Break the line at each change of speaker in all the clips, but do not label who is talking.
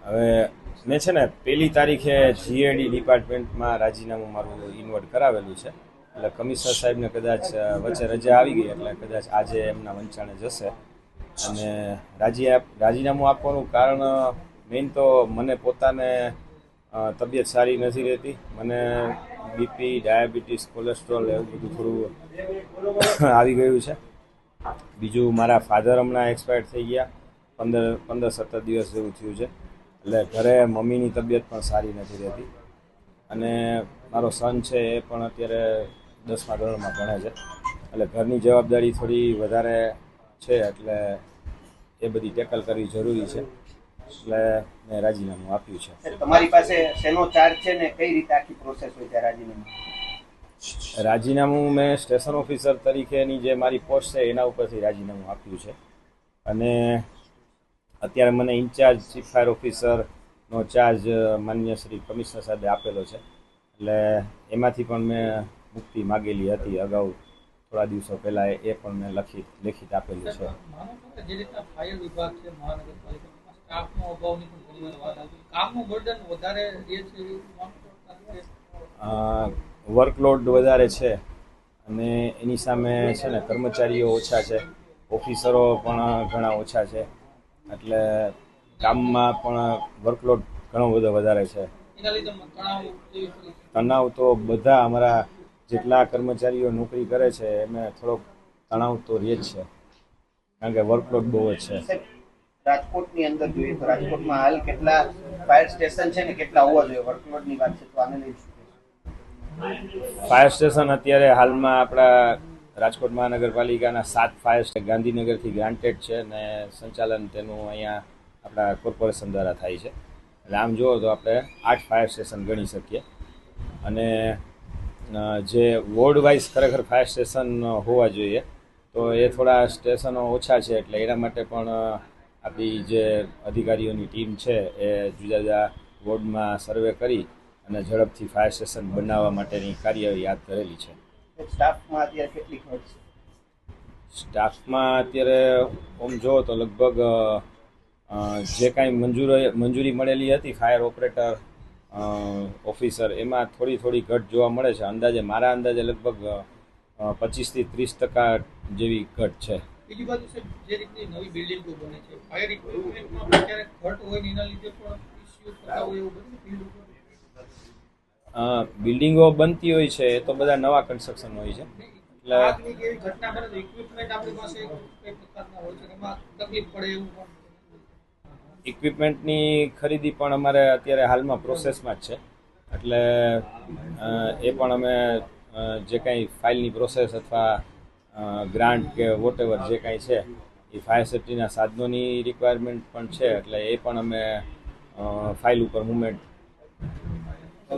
હવે મેં છે ને 1લી તારીખે જીએડી ડિપાર્ટમેન્ટમાં રાજીનામું મારું ઇન્વર્ટ કરાવેલું છે. એટલે કમિશનર સાહેબને કદાચ વચ્ચે રજા આવી ગઈ એટલે કદાચ આજે એમના વંચાણે જશે. અને રાજીનામું આપવાનું કારણ મેઇન તો મને પોતાને તબિયત સારી નથી રહેતી. મને બીપી, ડાયાબિટીસ, કોલેસ્ટ્રોલ એવું બધું થોડું આવી ગયું છે. બીજું મારા ફાધર હમણાં એક્સપાયર થઈ ગયા, 15-17 દિવસ જેવું થયું છે. એટલે ઘરે મમ્મીની તબિયત પણ સારી નથી રહેતી. અને મારો સન છે એ પણ અત્યારે 10મા ધોરણમાં ભણે છે. એટલે ઘરની જવાબદારી થોડી વધારે છે, એટલે એ બધી ટેકલ કરવી જરૂરી છે. એટલે મેં રાજીનામું આપ્યું છે.
તમારી પાસે શેનો ચાર્જ છે ને કઈ રીતે આખી પ્રોસેસ હોય છે
રાજીનામું મેં સ્ટેશન ઓફિસર તરીકેની જે મારી પોસ્ટ છે એના ઉપરથી રાજીનામું આપ્યું છે. અને અત્યારે મને ઇન્ચાર્જ ચીફ ફાયર ઓફિસરનો ચાર્જ માન્ય શ્રી કમિશનર સાહેબે આપેલો છે. એટલે એમાંથી પણ મેં મુક્તિ માગેલી હતી અગાઉ થોડા દિવસો પહેલાં. એ પણ મેં લેખિત આપેલું છે.
જે રીતના ફાયર વિભાગ છે મહાનગરપાલિકામાં, સ્ટાફનો અભાવની પણ ઘણી વાર વાત આવતી, કામનું બર્ડન વધારે એ છે,
વર્કલોડ વધારે છે અને એની સામે છે ને કર્મચારીઓ ઓછા છે, ઓફિસરો પણ ઘણા ઓછા છે. એટલે કામમાં પણ વર્કલોડ ઘણો બધો વધારે છે. તણાવ તો બધા અમારા જેટલા કર્મચારીઓ નોકરી કરે છે એને થોડોક તણાવ તો રહે જ છે, કારણ કે વર્કલોડ બહુ જ છે.
રાજકોટની અંદર જોઈએ તો રાજકોટમાં હાલ કેટલા ફાયર સ્ટેશન છે ને કેટલા હોવા જોઈએ? વર્કલોડની વાત છે તો આને લઈ
ફાયર સ્ટેશન અત્યારે હાલમાં આપણા રાજકોટ મહાનગરપાલિકાના 7 ફાયર સ્ટેશન ગાંધીનગરથી ગ્રાન્ટેડ છે અને સંચાલન તેનું અહીંયા આપણા કોર્પોરેશન દ્વારા થાય છે. એટલે આમ જુઓ તો આપણે 8 ફાયર સ્ટેશન ગણી શકીએ. અને જે વોર્ડ વાઇઝ ખરેખર ફાયર સ્ટેશન હોવા જોઈએ તો એ થોડા સ્ટેશનો ઓછા છે. એટલે એના માટે પણ આપણી જે અધિકારીઓની ટીમ છે એ જુદા જુદા વોર્ડમાં સર્વે કરી અને ઝડપથી ફાયર સ્ટેશન બનાવવા માટેની કાર્યવાહી હાથ ધરેલી છે.
સ્ટાફમાં અત્યારે કેટલી ખર્ચ છે?
સ્ટાફમાં અત્યારે આમ જુઓ તો લગભગ જે કાંઈ મંજૂરી મળેલી હતી ફાયર ઓપરેટર ઓફિસર એમાં થોડી ઘટ જોવા મળે છે. અંદાજે મારા અંદાજે લગભગ 25 થી 30% જેવી ઘટ છે.
બીજી બાજુ છે જે રીતની નવી બિલ્ડિંગો બને છે, ફાયર ઇક્વિપમેન્ટમાં પણ ક્યારેક ઘટ હોય ને એના લીધે પણ ઇસ્યુ થતા હોય એવું બધું
બિલ્ડિંગો બનતી હોય છે એ તો બધા નવા કન્સ્ટ્રક્શન હોય છે. એટલે
ઘટના બને તો ઇક્વિપમેન્ટ આપણી પાસે કઈ પ્રકારના હોય છે, એમાં તકલીફ પડે એવું પણ
ઇક્વિપમેન્ટની ખરીદી પણ અમારે અત્યારે હાલમાં પ્રોસેસમાં જ છે. એટલે એ પણ અમે જે કાંઈ ફાઇલની પ્રોસેસ અથવા ગ્રાન્ટ કે વોટેવર જે કાંઈ છે એ ફાયર સેફ્ટીના સાધનોની રિક્વાયરમેન્ટ પણ છે. એટલે એ પણ અમે ફાઇલ ઉપર મુવમેન્ટ.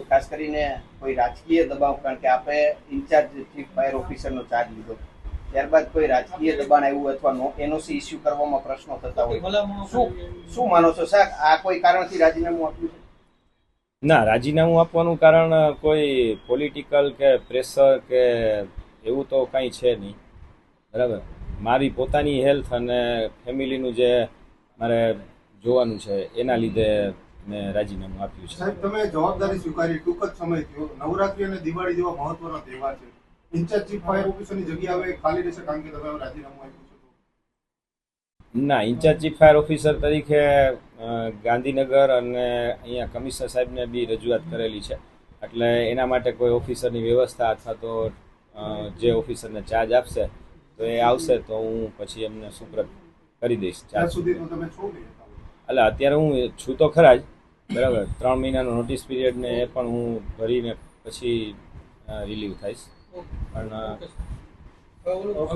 ખાસ કરીને કોઈ રાજકીય દબાવ, કારણ કે આપણે ઇન્ચાર્જ ચીફ ફાયર ઓફિસરનો ચાર્જ લીધો, ત્યારબાદ કોઈ રાજકીય દબાણ આવ્યું અથવા એનઓસી ઇસ્યુ કરવામાં પ્રશ્નો થતા હોય, શું માનો છો સાહેબ, આ કોઈ કારણથી રાજીનામું આપ્યું છે?
ના, રાજીનામું આપવાનું કારણ કોઈ પોલિટિકલ કે પ્રેશર કે એવું તો કાંઈ છે નહીં. બરાબર, મારી પોતાની હેલ્થ અને ફેમિલીનું જે મારે જોવાનું છે એના લીધે મેં રાજીનામું આપ્યું છે.
સાહેબ, તમે જવાબદારી સ્વીકારી ટૂંક જ સમય થયો, નવરાત્રી અને દિવાળી જેવા મહત્વના તહેવાર છે, ઇન્ચાર્જ ચીફ ફાયર ઓફિસરની જગ્યા હવે ખાલી રહેશે કારણ કે તમે રાજીનામું આપ્યું છે?
ના, ઇન્ચાર્જ ચીફ ફાયર ઓફિસર તરીકે ગાંધીનગર અને અહીંયા કમિશનર સાહેબને બી રજૂઆત કરેલી છે. એટલે એના માટે કોઈ ઓફિસરની વ્યવસ્થા અથવા તો જે ઓફિસરને ચાર્જ આપશે તો એ આવશે તો હું પછી એમને સુપ્રત કરી દઈશ ચાર્જ. એટલે અત્યારે હું છું તો ખરા જ, બરાબર. 3 મહિનાનો નોટિસ પીરિયડ ને એ પણ હું ભરીને પછી રિલીવ થઈશ. પણ